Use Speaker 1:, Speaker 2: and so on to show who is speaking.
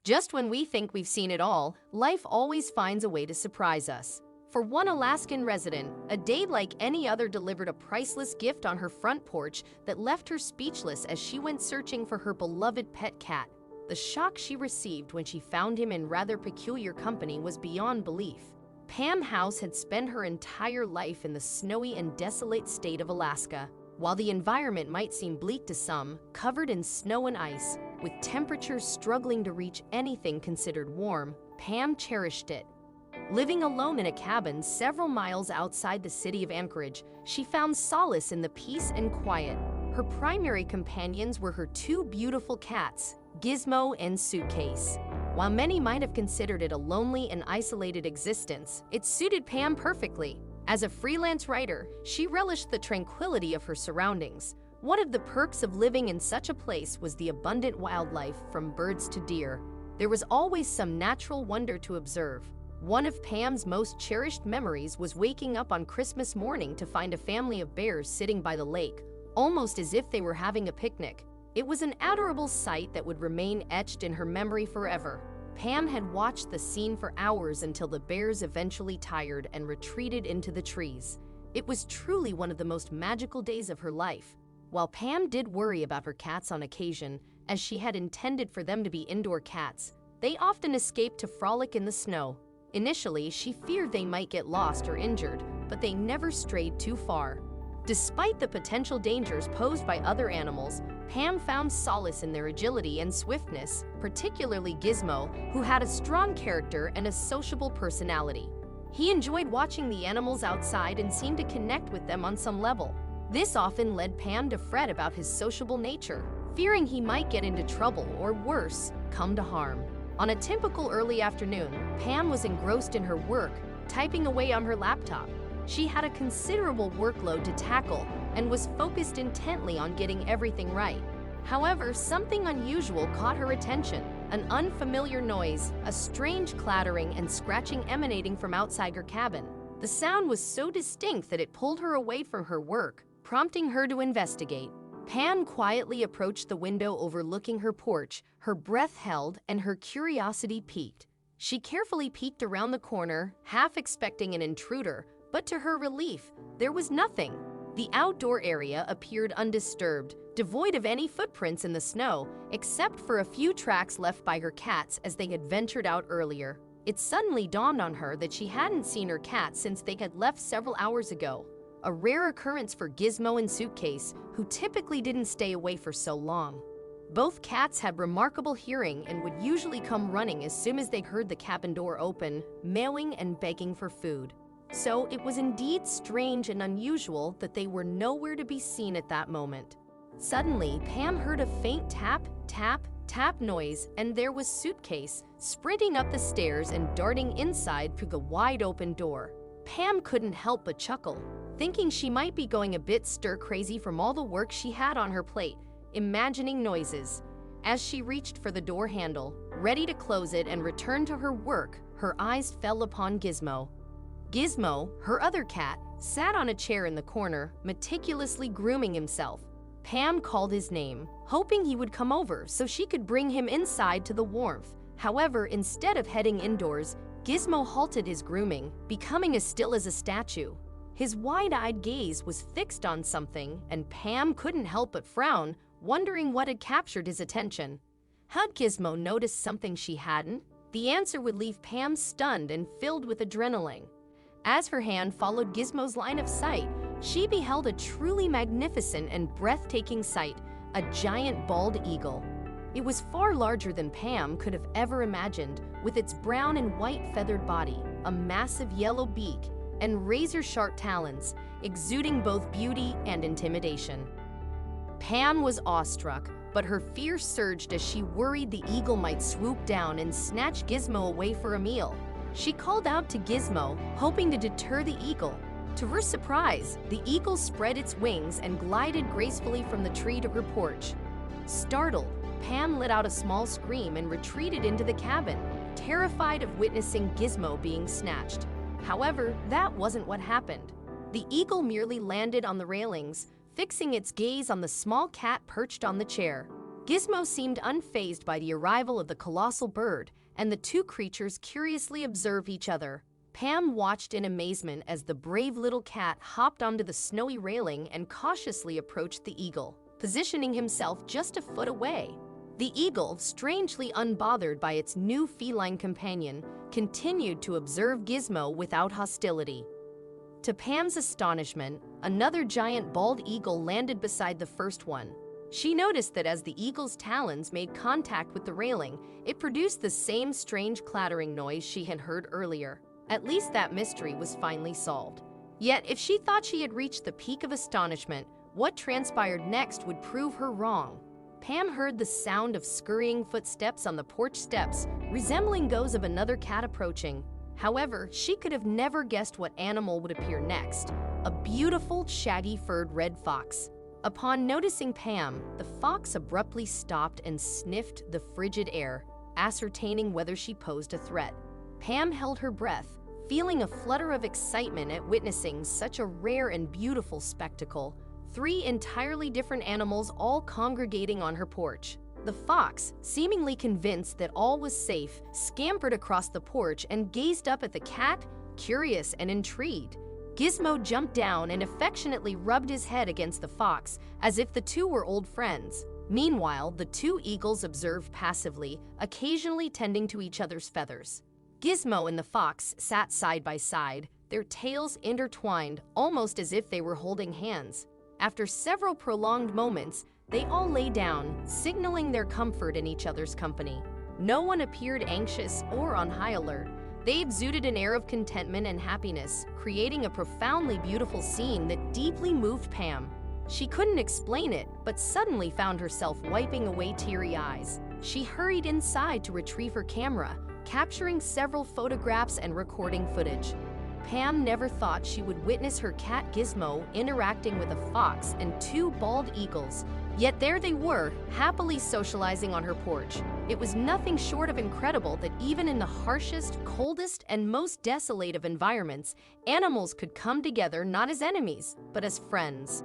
Speaker 1: Just when we think we've seen it all, life always finds a way to surprise us. For one Alaskan resident, a day like any other delivered a priceless gift on her front porch that left her speechless as she went searching for her beloved pet cat. The shock she received when she found him in rather peculiar company was beyond belief. Pam House had spent her entire life in the snowy and desolate state of Alaska. While the environment might seem bleak to some, covered in snow and ice, with temperatures struggling to reach anything considered warm, Pam cherished it. Living alone in a cabin several miles outside the city of Anchorage, she found solace in the peace and quiet. Her primary companions were her two beautiful cats, Gizmo and Suitcase. While many might have considered it a lonely and isolated existence, it suited Pam perfectly. As a freelance writer, she relished the tranquility of her surroundings. One of the perks of living in such a place was the abundant wildlife, from birds to deer. There was always some natural wonder to observe. One of Pam's most cherished memories was waking up on Christmas morning to find a family of bears sitting by the lake, almost as if they were having a picnic. It was an adorable sight that would remain etched in her memory forever. Pam had watched the scene for hours until the bears eventually tired and retreated into the trees. It was truly one of the most magical days of her life. While Pam did worry about her cats on occasion, as she had intended for them to be indoor cats, they often escaped to frolic in the snow. Initially, she feared they might get lost or injured, but they never strayed too far. Despite the potential dangers posed by other animals, Pam found solace in their agility and swiftness, particularly Gizmo, who had a strong character and a sociable personality. He enjoyed watching the animals outside and seemed to connect with them on some level. This often led Pam to fret about his sociable nature, fearing he might get into trouble or, worse, come to harm. On a typical early afternoon, Pam was engrossed in her work, typing away on her laptop. She had a considerable workload to tackle and was focused intently on getting everything right. However, something unusual caught her attention. An unfamiliar noise, a strange clattering and scratching emanating from outside her cabin. The sound was so distinct that it pulled her away from her work, prompting her to investigate. Pam quietly approached the window overlooking her porch, her breath held and her curiosity piqued. She carefully peeked around the corner, half expecting an intruder, but to her relief, there was nothing. The outdoor area appeared undisturbed, devoid of any footprints in the snow, except for a few tracks left by her cats as they had ventured out earlier. It suddenly dawned on her that she hadn't seen her cats since they had left several hours ago, a rare occurrence for Gizmo and Suitcase, who typically didn't stay away for so long. Both cats had remarkable hearing and would usually come running as soon as they heard the cabin door open, meowing and begging for food. So it was indeed strange and unusual that they were nowhere to be seen at that moment. Suddenly, Pam heard a faint tap, tap, tap noise, and there was Suitcase, sprinting up the stairs and darting inside through the wide-open door. Pam couldn't help but chuckle, thinking she might be going a bit stir-crazy from all the work she had on her plate, imagining noises. As she reached for the door handle, ready to close it and return to her work, her eyes fell upon Gizmo. Gizmo, her other cat, sat on a chair in the corner, meticulously grooming himself. Pam called his name, hoping he would come over so she could bring him inside to the warmth. However, instead of heading indoors, Gizmo halted his grooming, becoming as still as a statue. His wide-eyed gaze was fixed on something, and Pam couldn't help but frown, wondering what had captured his attention. Had Gizmo noticed something she hadn't? The answer would leave Pam stunned and filled with adrenaline. As her hand followed Gizmo's line of sight, she beheld a truly magnificent and breathtaking sight, a giant bald eagle. It was far larger than Pam could have ever imagined, with its brown and white feathered body, a massive yellow beak, and razor-sharp talons, exuding both beauty and intimidation. Pam was awestruck, but her fear surged as she worried the eagle might swoop down and snatch Gizmo away for a meal. She called out to Gizmo, hoping to deter the eagle. To her surprise, the eagle spread its wings and glided gracefully from the tree to her porch. Startled, Pam let out a small scream and retreated into the cabin, terrified of witnessing Gizmo being snatched. However, that wasn't what happened. The eagle merely landed on the railings, fixing its gaze on the small cat perched on the chair. Gizmo seemed unfazed by the arrival of the colossal bird, and the two creatures curiously observed each other. Pam watched in amazement as the brave little cat hopped onto the snowy railing and cautiously approached the eagle, positioning himself just a foot away. The eagle, strangely unbothered by its new feline companion, continued to observe Gizmo without hostility. To Pam's astonishment, another giant bald eagle landed beside the first one. She noticed that as the eagle's talons made contact with the railing, it produced the same strange clattering noise she had heard earlier. At least that mystery was finally solved. Yet, if she thought she had reached the peak of astonishment, what transpired next would prove her wrong. Pam heard the sound of scurrying footsteps on the porch steps, resembling those of another cat approaching. However, she could have never guessed what animal would appear next: a beautiful, shaggy-furred red fox. Upon noticing Pam, the fox abruptly stopped and sniffed the frigid air, ascertaining whether she posed a threat. Pam held her breath, feeling a flutter of excitement at witnessing such a rare and beautiful spectacle. Three entirely different animals all congregating on her porch. The fox, seemingly convinced that all was safe, scampered across the porch and gazed up at the cat, curious and intrigued. Gizmo jumped down and affectionately rubbed his head against the fox, as if the two were old friends. Meanwhile, the two eagles observed passively, occasionally tending to each other's feathers. Gizmo and the fox sat side by side, their tails intertwined, almost as if they were holding hands. After several prolonged moments, they all lay down, signaling their comfort in each other's company. No one appeared anxious or on high alert. They exuded an air of contentment and happiness, creating a profoundly beautiful scene that deeply moved Pam. She couldn't explain it, but suddenly found herself wiping away teary eyes. She hurried inside to retrieve her camera, capturing several photographs and recording footage. Pam never thought she would witness her cat Gizmo interacting with a fox and two bald eagles. Yet there they were, happily socializing on her porch. It was nothing short of incredible that even in the harshest, coldest, and most desolate of environments, animals could come together not as enemies, but as friends.